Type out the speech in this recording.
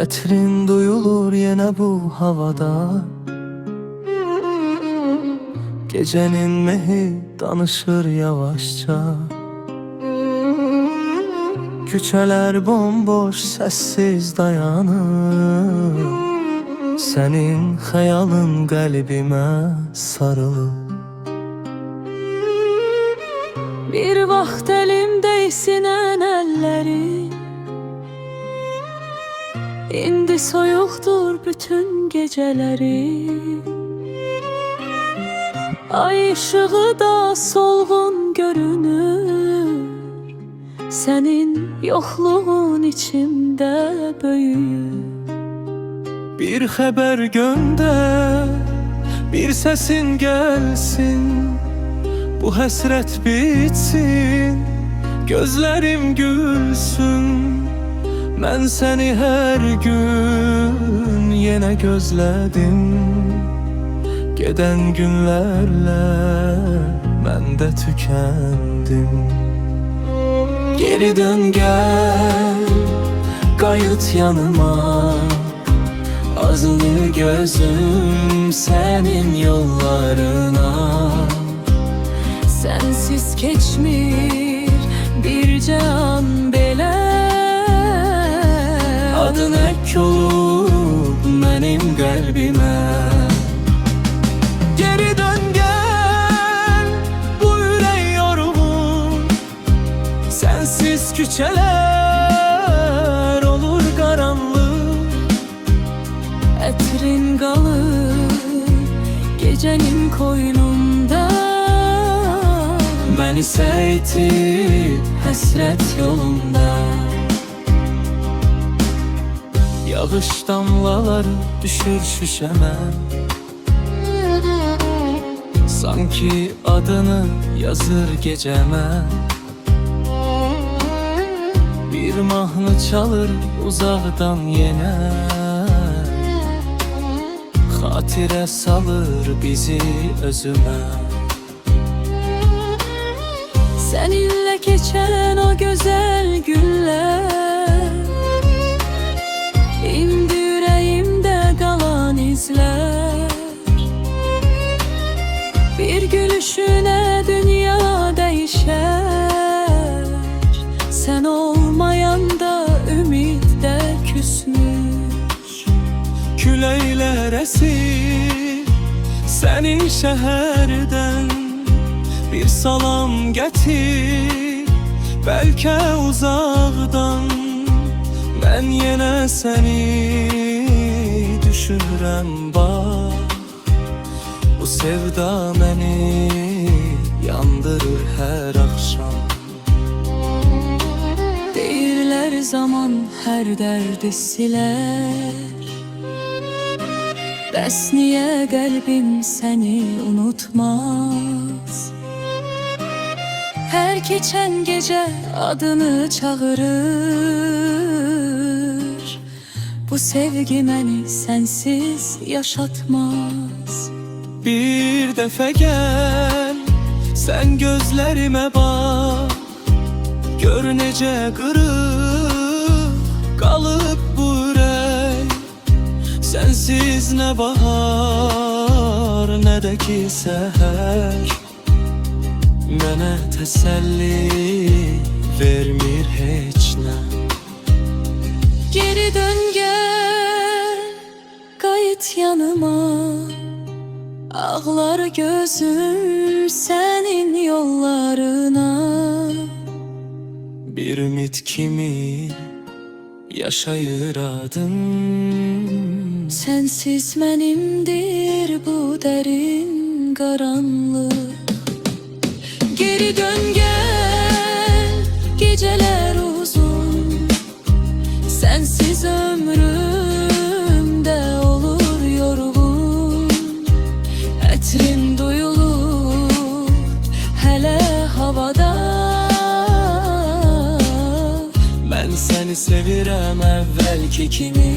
Ətrin duyulur yenə bu havada. Gecenin mehi danışır yavaşça. Küçələr bomboş, səssiz dayanır. Sənin xəyalın qəlbimə sarılır. Bir vaxt elimdə isinən əllərin, İndi soyuqdur bütün geceleri. Ay ışığı da solğun görünür. Senin yokluğun içimdə böyüyür. Bir xəbər gönder, bir səsin gəlsin. Bu həsrət bitsin, gözlərim gülsün. Mən səni hər gün yenə gözlədim. Gedən günlərlə mən də tükəndim. Geri dön gel, qayıt yanıma. Azlı gözüm senin yollarına. Sensiz keçmir bircə an belə. Adın ək olub mənim qəlbimə. Geri dön gel, bu ürək yorulur. Sensiz küçələr olur qaranlıq. Ətrin qalır gecenin koynunda. Məni səytib həsrət yolunda. Yağış damlaları düşür şüşəmə. Sanki adını yazır gecəmə. Bir mahnı çalır uzaqdan yenə. Xatirə salır bizi özümə. Seninle geçen o güzel günler, İndi yüreğimde kalan izler. Bir gülüşüne dünya değişer. Sen olmayanda ümit de küsmüş. Küləklər əsir sənin şəhərdən. Bir salam gətir, bəlkə uzaqdan. Mən yenə səni düşünürəm bax. Bu sevda məni yandırır hər axşam. Deyirlər zaman hər dərdi silər. Bəs niyə qəlbim səni unutmaz? Her geçen gece adını çağırır. Bu sevgi beni sensiz yaşatmaz. Bir dəfə gəl, sən gözlərimə bax. Gör necə qırıq qalıb bu ürək. Sensiz nə bahar, nə də ki səhər. Mənə təsəlli vermir heç nə. Geri dön gel, qayıt yanıma. Ağlar gözüm senin yollarına. Bir ümit kimi yaşayır adım. Sensiz mənimdir bu derin karanlık. Geri dön gel, geceler uzun. Sensiz ömrümde olur yorgun. Etrin duyulur hele havada. Mən səni sevirəm əvvəlki kimi.